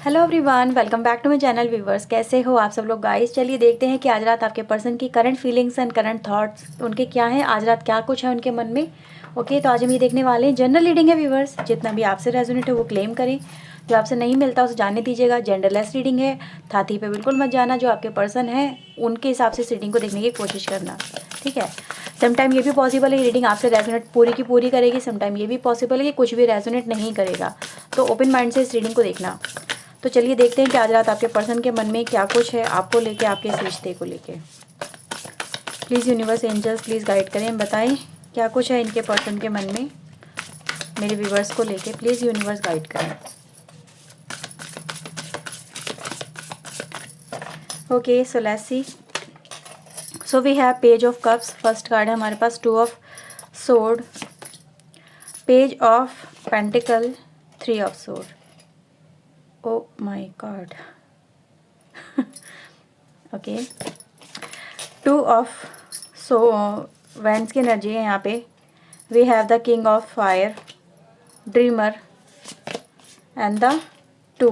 Hello everyone, welcome back to my channel viewers. कैसे हो आप सब लोग गाइस। चलिए देखते हैं कि आज रात आपके पर्सन की current feelings and current thoughts उनके क्या हैं, आज रात क्या कुछ है उनके मन में। ओके, तो आज हम ये देखने वाले हैं। जनरल रीडिंग है व्यूवर्स, जितना भी आपसे रेजोनेट है वो क्लेम करें, जो आपसे नहीं मिलता उसे जानने दीजिएगा। जेंडरलेस रीडिंग है, थाती पे बिल्कुल मत जाना। जो आपके पर्सन है उनके हिसाब से इस रीडिंग को देखने की कोशिश करना, ठीक है। समटाइम ये भी पॉसिबल है कि रीडिंग आपसे रेजोनेट पूरी की पूरी करेगी, समटाइम ये भी पॉसिबल है कि कुछ भी रेजोनेट नहीं करेगा। तो ओपन माइंड से इस रीडिंग को देखना। तो चलिए देखते हैं कि आज रात आपके पर्सन के मन में क्या कुछ है आपको लेके, आपके इस रिश्ते को लेके। Please universe angels please guide करें, बताएं क्या कुछ है इनके पर्सन के मन में मेरे व्यूवर्स को लेके। प्लीज़ यूनिवर्स गाइड करें। Okay, so let's see. So we have page of cups, first card है हमारे पास। 2 of sword, page of pentacle, 3 of sword. Oh my god. Okay, 2 of so wands की एनर्जी है यहाँ पे। We have the king of fire, dreamer and the 2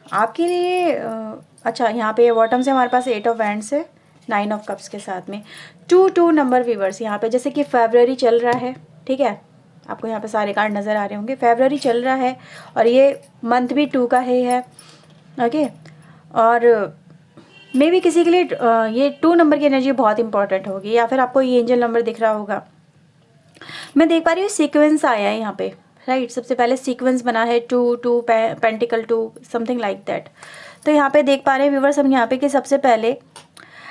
आपके लिए। अच्छा, यहाँ पे बॉटम से हमारे पास 8 ऑफ वैंड्स है, 9 ऑफ कप्स के साथ में 2 नंबर व्यूवर्स। यहाँ पे जैसे कि फरवरी चल रहा है, ठीक है, आपको यहाँ पे सारे कार्ड नज़र आ रहे होंगे। फरवरी चल रहा है और ये मंथ भी 2 का ही है। ओके, और मे भी किसी के लिए ये 2 नंबर की एनर्जी बहुत इंपॉर्टेंट होगी, या फिर आपको ये एंजल नंबर दिख रहा होगा। मैं देख पा रही हूँ सीक्वेंस आया है यहाँ पे, राइट। सबसे पहले सीक्वेंस बना है 2 पेंटिकल 2 समथिंग लाइक दैट। तो यहाँ पे देख पा रहे हैं व्यूवर्स हम यहाँ पे कि सबसे पहले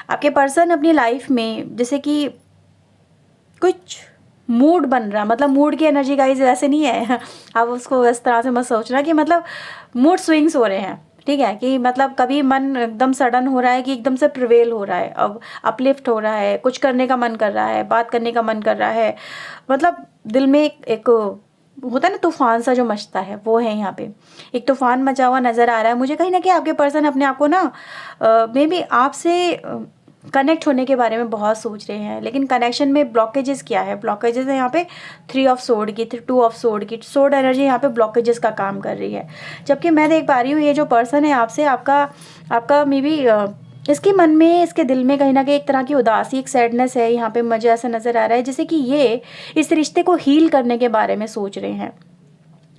आपके पर्सन अपनी लाइफ में जैसे कि कुछ मूड बन रहा, मतलब मूड की एनर्जी गाइस ऐसे नहीं है आप उसको इस तरह से मत सोचना कि मतलब मूड स्विंग्स हो रहे हैं, ठीक है। कि मतलब कभी मन एकदम सडन हो रहा है कि एकदम से प्रिवेल हो रहा है, अब अपलिफ्ट हो रहा है, कुछ करने का मन कर रहा है, बात करने का मन कर रहा है, मतलब दिल में एक होता है ना तूफान सा जो मचता है, वो है यहाँ पे। एक तूफान मचा हुआ नज़र आ रहा है मुझे। कहीं ना कहीं आपके पर्सन अपने आप को ना मे बी आपसे कनेक्ट होने के बारे में बहुत सोच रहे हैं, लेकिन कनेक्शन में ब्लॉकेजेस क्या है। ब्लॉकेजेस है यहाँ पे 3 ऑफ सोर्ड की, 2 ऑफ सोर्ड की। सोर्ड एनर्जी यहाँ पे ब्लॉकेजेस का काम कर रही है। जबकि मैं देख पा रही हूँ ये जो पर्सन है आपसे, आपका मे बी इसके मन में, इसके दिल में कहीं ना कहीं एक तरह की उदासी, एक सैडनेस है। यहाँ पे मुझे ऐसा नज़र आ रहा है जैसे कि ये इस रिश्ते को हील करने के बारे में सोच रहे हैं,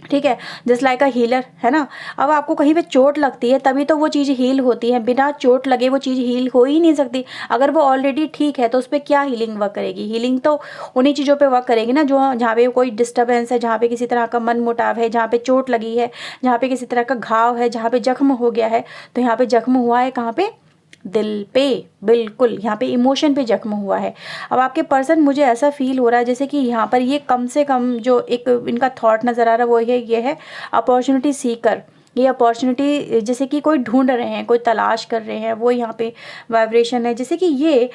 ठीक है। जस्ट लाइक अ हीलर, है ना। अब आपको कहीं पे चोट लगती है तभी तो वो चीज़ हील होती है, बिना चोट लगे वो चीज़ हील हो ही नहीं सकती। अगर वो ऑलरेडी ठीक है तो उस पर क्या हीलिंग वर्क करेगी। हीलिंग तो उन्हीं चीज़ों पे वर्क करेगी ना जो जहाँ पे कोई डिस्टर्बेंस है, जहाँ पे किसी तरह का मन मुटाव है, जहाँ पे चोट लगी है, जहाँ पे किसी तरह का घाव है, जहाँ पे जख्म हो गया है। तो यहाँ पे जख्म हुआ है कहाँ पे, दिल पे, बिल्कुल यहाँ पे इमोशन पे जख्म हुआ है। अब आपके पर्सन, मुझे ऐसा फील हो रहा है जैसे कि यहाँ पर ये कम से कम जो एक इनका थॉट नज़र आ रहा है वो ये है अपॉर्चुनिटी सीकर। ये अपॉर्चुनिटी जैसे कि कोई ढूंढ रहे हैं, कोई तलाश कर रहे हैं, वो यहाँ पे वाइब्रेशन है। जैसे कि ये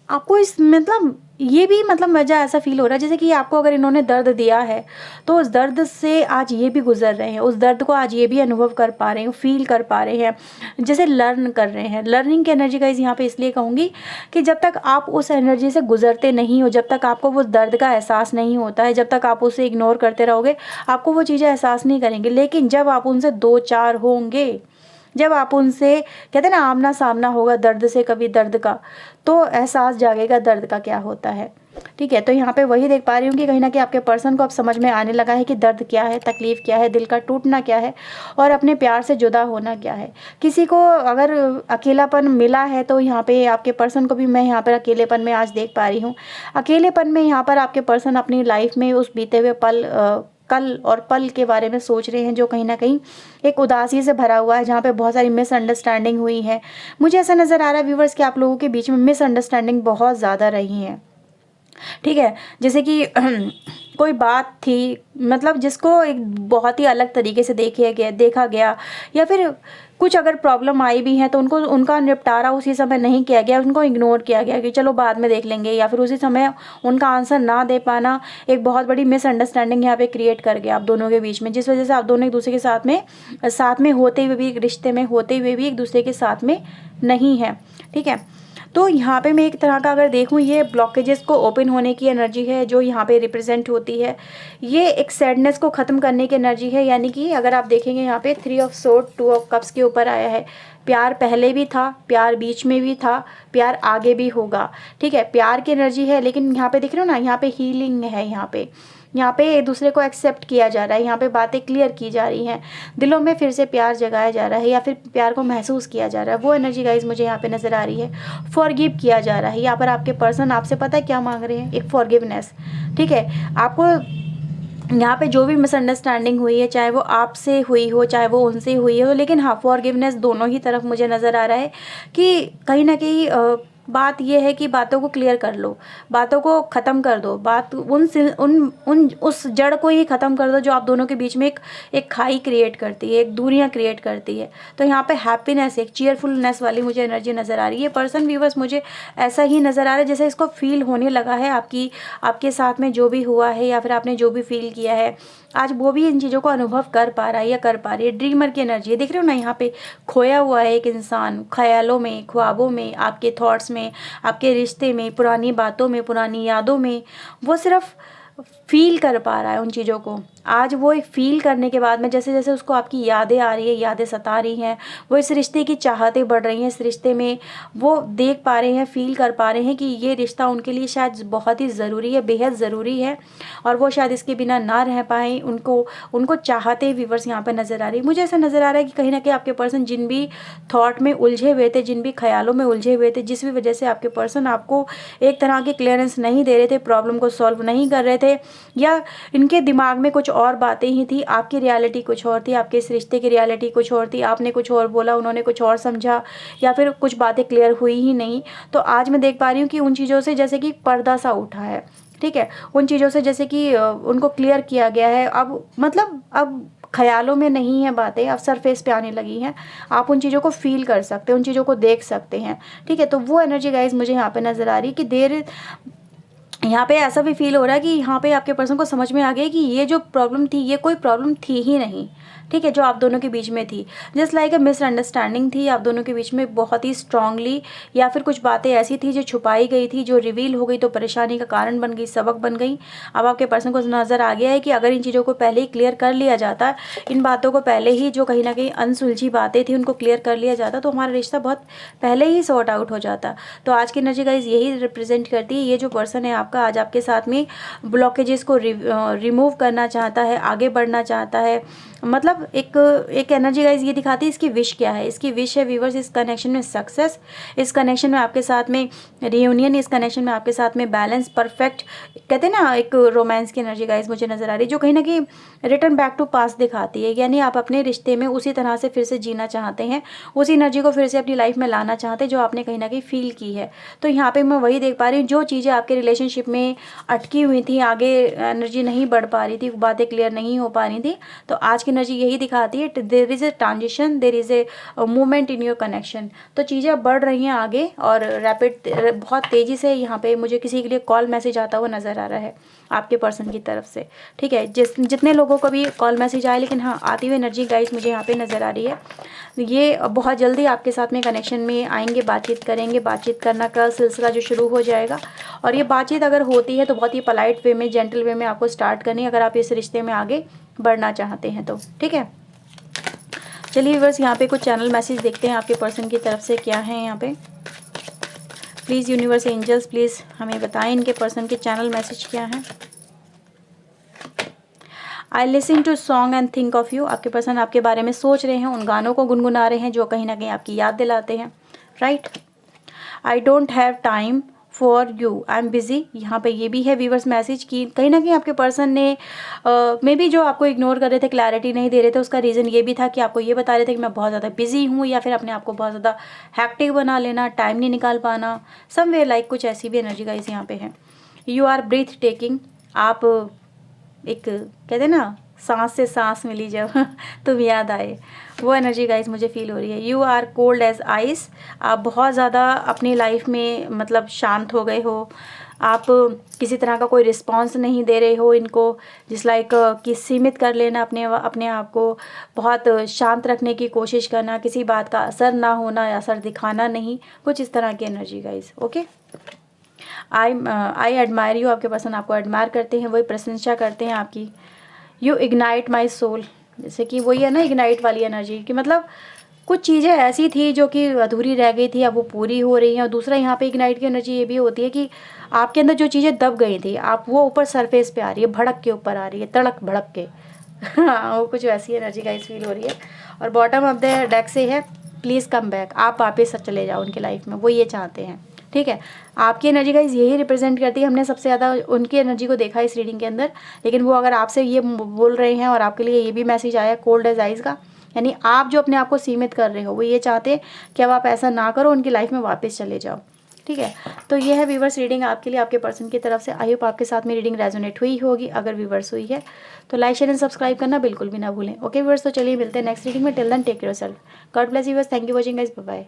आपको इस मतलब ये भी मतलब मुझे ऐसा फील हो रहा है जैसे कि आपको अगर इन्होंने दर्द दिया है तो उस दर्द से आज ये भी गुजर रहे हैं, उस दर्द को आज ये भी अनुभव कर पा रहे हैं, फील कर पा रहे हैं, जैसे लर्न कर रहे हैं। लर्निंग की एनर्जी का यहाँ पे इसलिए कहूँगी कि जब तक आप उस एनर्जी से गुजरते नहीं हो, जब तक आपको वो दर्द का एहसास नहीं होता है, जब तक आप उसे इग्नोर करते रहोगे, आपको वो चीज़ें एहसास नहीं करेंगे। लेकिन जब आप उनसे 2-4 होंगे, जब आप उनसे कहते हैं ना आमना सामना होगा दर्द से, कभी दर्द का, तो एहसास जागेगा दर्द का क्या होता है, ठीक है। तो यहाँ पे वही देख पा रही हूँ कि कहीं ना कहीं आपके पर्सन को अब समझ में आने लगा है कि दर्द क्या है, तकलीफ़ क्या है, दिल का टूटना क्या है और अपने प्यार से जुदा होना क्या है। किसी को अगर अकेलापन मिला है तो यहाँ पे आपके पर्सन को भी मैं यहाँ पर अकेलेपन में आज देख पा रही हूँ। अकेलेपन में यहाँ पर आपके पर्सन अपनी लाइफ में उस बीते हुए कल और पल के बारे में सोच रहे हैं जो कहीं ना कहीं एक उदासी से भरा हुआ है, जहाँ पे बहुत सारी मिसअंडरस्टैंडिंग हुई है। मुझे ऐसा नज़र आ रहा है व्यूवर्स कि आप लोगों के बीच में मिसअंडरस्टैंडिंग बहुत ज़्यादा रही हैं, ठीक है। जैसे कि कोई बात थी, मतलब जिसको एक बहुत ही अलग तरीके से देखा गया, या फिर कुछ अगर प्रॉब्लम आई भी है तो उनका निपटारा उसी समय नहीं किया गया, उनको इग्नोर किया गया कि चलो बाद में देख लेंगे, या फिर उसी समय उनका आंसर ना दे पाना एक बहुत बड़ी मिसअंडरस्टैंडिंग यहाँ पे क्रिएट कर गया आप दोनों के बीच में, जिस वजह से आप दोनों एक दूसरे के साथ में होते हुए भी, एक रिश्ते में होते हुए भी एक दूसरे के साथ में नहीं है, ठीक है। तो यहाँ पे मैं एक तरह का अगर देखूँ, ये ब्लॉकेजेस को ओपन होने की एनर्जी है जो यहाँ पे रिप्रेजेंट होती है। ये एक सैडनेस को ख़त्म करने की एनर्जी है, यानी कि अगर आप देखेंगे यहाँ पे 3 ऑफ सोर्ड 2 ऑफ कप्स के ऊपर आया है। प्यार पहले भी था, प्यार बीच में भी था, प्यार आगे भी होगा, ठीक है। प्यार की एनर्जी है, लेकिन यहाँ पे देख रहे हो ना, यहाँ पे हीलिंग है, यहाँ पे एक दूसरे को एक्सेप्ट किया जा रहा है, यहाँ पे बातें क्लियर की जा रही हैं, दिलों में फिर से प्यार जगाया जा रहा है या फिर प्यार को महसूस किया जा रहा है। वो एनर्जी गाइज मुझे यहाँ पे नज़र आ रही है। फॉरगिव किया जा रहा है यहाँ पर। आपके पर्सन आपसे पता है क्या मांग रहे हैं, एक फॉरगिवनेस, ठीक है। आपको यहाँ पे जो भी मिसअंडरस्टैंडिंग हुई है, चाहे वो आपसे हुई हो चाहे वो उनसे हुई हो, लेकिन हाँ फॉरगिवनेस दोनों ही तरफ मुझे नज़र आ रहा है कि कहीं ना कहीं बात यह है कि बातों को क्लियर कर लो, बातों को ख़त्म कर दो, बात उन उस जड़ को ही ख़त्म कर दो जो आप दोनों के बीच में एक खाई क्रिएट करती है, एक दूरियां क्रिएट करती है। तो यहाँ पे हैप्पीनेस, एक चीयरफुलनेस वाली मुझे एनर्जी नज़र आ रही है। पर्सन व्यूवर्स मुझे ऐसा ही नज़र आ रहा है जैसे इसको फील होने लगा है आपके साथ में जो भी हुआ है या फिर आपने जो भी फील किया है, आज वो भी इन चीज़ों को अनुभव कर पा रहा है या कर पा रही है। ड्रीमर की एनर्जी है, देख रहे हो ना, यहाँ पे खोया हुआ है एक इंसान, ख्यालों में, ख्वाबों में, आपके थॉट्स में, आपके रिश्ते में, पुरानी बातों में, पुरानी यादों में। वो सिर्फ फील कर पा रहा है उन चीज़ों को। आज वो एक फ़ील करने के बाद में जैसे जैसे उसको आपकी यादें आ रही है, यादें सता रही हैं, वो इस रिश्ते की चाहतें बढ़ रही हैं, इस रिश्ते में वो देख पा रहे हैं, फ़ील कर पा रहे हैं कि ये रिश्ता उनके लिए शायद बहुत ही ज़रूरी है, बेहद ज़रूरी है, और वो शायद इसके बिना ना रह पाएँ। उनको चाहते व्यूवर्स यहाँ पर नज़र आ रही है। मुझे ऐसा नज़र आ रहा है कि कहीं ना कहीं आपके पर्सन जिन भी थॉट में उलझे हुए थे, जिन भी ख्यालों में उलझे हुए थे, जिस भी वजह से आपके पर्सन आपको एक तरह की क्लियरेंस नहीं दे रहे थे, प्रॉब्लम को सॉल्व नहीं कर रहे थे, या इनके दिमाग में कुछ और बातें ही थी, आपकी रियलिटी कुछ और थी, आपके इस रिश्ते की रियलिटी कुछ और थी, आपने कुछ और बोला, उन्होंने कुछ और समझा, या फिर कुछ बातें क्लियर हुई ही नहीं। तो आज मैं देख पा रही हूँ कि उन चीज़ों से जैसे कि पर्दा सा उठा है, ठीक है, उन चीज़ों से जैसे कि उनको क्लियर किया गया है। अब मतलब अब ख्यालों में नहीं है बातें, अब सरफेस पे आने लगी हैं, आप उन चीज़ों को फील कर सकते हैं, उन चीज़ों को देख सकते हैं, ठीक है। तो वो एनर्जी गाइज मुझे यहाँ पे नज़र आ रही है कि यहाँ पे ऐसा भी फील हो रहा है कि यहाँ पे आपके पर्सन को समझ में आ गया कि ये जो प्रॉब्लम थी ये कोई प्रॉब्लम थी ही नहीं, ठीक है, जो आप दोनों के बीच में थी। जस्ट लाइक ए मिसअंडरस्टैंडिंग थी आप दोनों के बीच में बहुत ही स्ट्रांगली, या फिर कुछ बातें ऐसी थी जो छुपाई गई थी, जो रिवील हो गई तो परेशानी का कारण बन गई, सबक बन गई। अब आपके पर्सन को नज़र आ गया है कि अगर इन चीज़ों को पहले ही क्लियर कर लिया जाता, इन बातों को पहले ही, जो कहीं ना कहीं अनसुलझी बातें थी उनको क्लियर कर लिया जाता, तो हमारा रिश्ता बहुत पहले ही सॉर्ट आउट हो जाता। तो आज की एनर्जी गाइज यही रिप्रेजेंट करती है। ये जो पर्सन है आपका आज आपके साथ में ब्लॉकेजेस को रिमूव करना चाहता है, आगे बढ़ना चाहता है। मतलब एक एनर्जी गाइज ये दिखाती है इसकी विश क्या है। इसकी विश है व्यूवर्स इस कनेक्शन में सक्सेस, इस कनेक्शन में आपके साथ में रियूनियन, इस कनेक्शन में आपके साथ में बैलेंस, परफेक्ट, कहते हैं ना, एक रोमांस की एनर्जी गाइज मुझे नज़र आ रही है जो कहीं ना कहीं रिटर्न बैक टू पास्ट दिखाती है। यानी आप अपने रिश्ते में उसी तरह से फिर से जीना चाहते हैं, उसी एनर्जी को फिर से अपनी लाइफ में लाना चाहते हैं जो आपने कहीं ना कहीं फील की है। तो यहाँ पे मैं वही देख पा रही हूँ, जो चीज़ें आपके रिलेशनशिप में अटकी हुई थी, आगे एनर्जी नहीं बढ़ पा रही थी, बातें क्लियर नहीं हो पा रही थी, तो आज की एनर्जी यही दिखाती है there is a transition, there is a movement in your connection. तो चीज़ें बढ़ रही हैं आगे और रैपिड, बहुत तेज़ी से। यहाँ पे मुझे किसी के लिए कॉल मैसेज आता हुआ नज़र आ रहा है आपके पर्सन की तरफ से, ठीक है। जितने लोगों को भी कॉल मैसेज आए, लेकिन हाँ आती हुई एनर्जी गाइस मुझे यहाँ पे नज़र आ रही है। ये बहुत जल्दी आपके साथ में कनेक्शन में आएंगे, बातचीत करेंगे, बातचीत करना का सिलसिला जो शुरू हो जाएगा। और ये बातचीत अगर होती है तो बहुत ही पोलाइट वे में, जेंटल वे में आपको स्टार्ट करनी है, अगर आप इस रिश्ते में आगे बढ़ना चाहते हैं तो, ठीक है। चलिए बस यहाँ पे कुछ चैनल मैसेज देखते हैं आपके पर्सन की तरफ से क्या है यहाँ पे। प्लीज़ यूनिवर्स एंजल्स प्लीज़ हमें बताएं इनके पर्सन के चैनल मैसेज क्या है। I listen to song and think of you. आपके पर्सन आपके बारे में सोच रहे हैं, उन गानों को गुनगुना रहे हैं जो कहीं ना कहीं आपकी याद दिलाते हैं, right. I don't have time for you, I am busy. यहाँ पे ये भी है व्यूवर्स मैसेज की कहीं ना कहीं आपके पर्सन ने मे बी जो आपको इग्नोर कर रहे थे, क्लैरिटी नहीं दे रहे थे, उसका रीज़न ये भी था कि आपको ये बता रहे थे कि मैं बहुत ज़्यादा बिजी हूँ, या फिर अपने आप को बहुत ज़्यादा हैक्टिक बना लेना, टाइम नहीं निकाल पाना, समवेयर लाइक कुछ ऐसी भी एनर्जी गाइस यहाँ पे है। यू आर ब्रीथ टेकिंग, आप एक कहते हैं ना सांस से सांस मिली जब तुम याद आए, वो एनर्जी गाइस मुझे फील हो रही है। You are cold as ice, आप बहुत ज़्यादा अपनी लाइफ में मतलब शांत हो गए हो, आप किसी तरह का कोई रिस्पॉन्स नहीं दे रहे हो इनको, जिस लाइक कि सीमित कर लेना अपने आप को, बहुत शांत रखने की कोशिश करना, किसी बात का असर ना होना या असर दिखाना नहीं, कुछ इस तरह की energy guys. Okay, I admire you, आपके पर्सन आपको एडमायर करते हैं, वही प्रशंसा करते हैं आपकी। यू इग्नाइट माई सोल, जैसे कि वही है ना इग्नाइट वाली एनर्जी कि मतलब कुछ चीज़ें ऐसी थी जो कि अधूरी रह गई थी, अब वो पूरी हो रही हैं। और दूसरा यहाँ पे इग्नाइट की एनर्जी ये भी होती है कि आपके अंदर जो चीज़ें दब गई थी, आप वो ऊपर सरफेस पे आ रही है, भड़क के ऊपर आ रही है, तड़क भड़क के हाँ, वो कुछ वैसी एनर्जी गाइस फील हो रही है। और बॉटम ऑफ द डेक से है प्लीज़ कम बैक, आप वापस चले जाओ उनकी लाइफ में, वो ये चाहते हैं। ठीक है, आपकी एनर्जी गाइस यही रिप्रेजेंट करती है। हमने सबसे ज़्यादा उनकी एनर्जी को देखा इस रीडिंग के अंदर, लेकिन वो अगर आपसे ये बोल रहे हैं और आपके लिए ये भी मैसेज आया कोल्ड एज आइज का, यानी आप जो अपने आप को सीमित कर रहे हो, वो ये चाहते हैं कि अब आप ऐसा ना करो, उनकी लाइफ में वापस चले जाओ। ठीक है, तो ये है व्यूवर्स रीडिंग आपके लिए, आपके पर्सन की तरफ से। आई होप आपके साथ में रीडिंग रेजोनेट हुई होगी। अगर व्यूवर्स हुई है तो लाइक शेयर एंड सब्सक्राइब करना बिल्कुल भी ना भूलें। ओके व्यूवर्स, तो चलिए मिलते हैं नेक्स्ट रीडिंग में। Till then take care yourself, god bless you viewers, thank you watching guys, bye bye.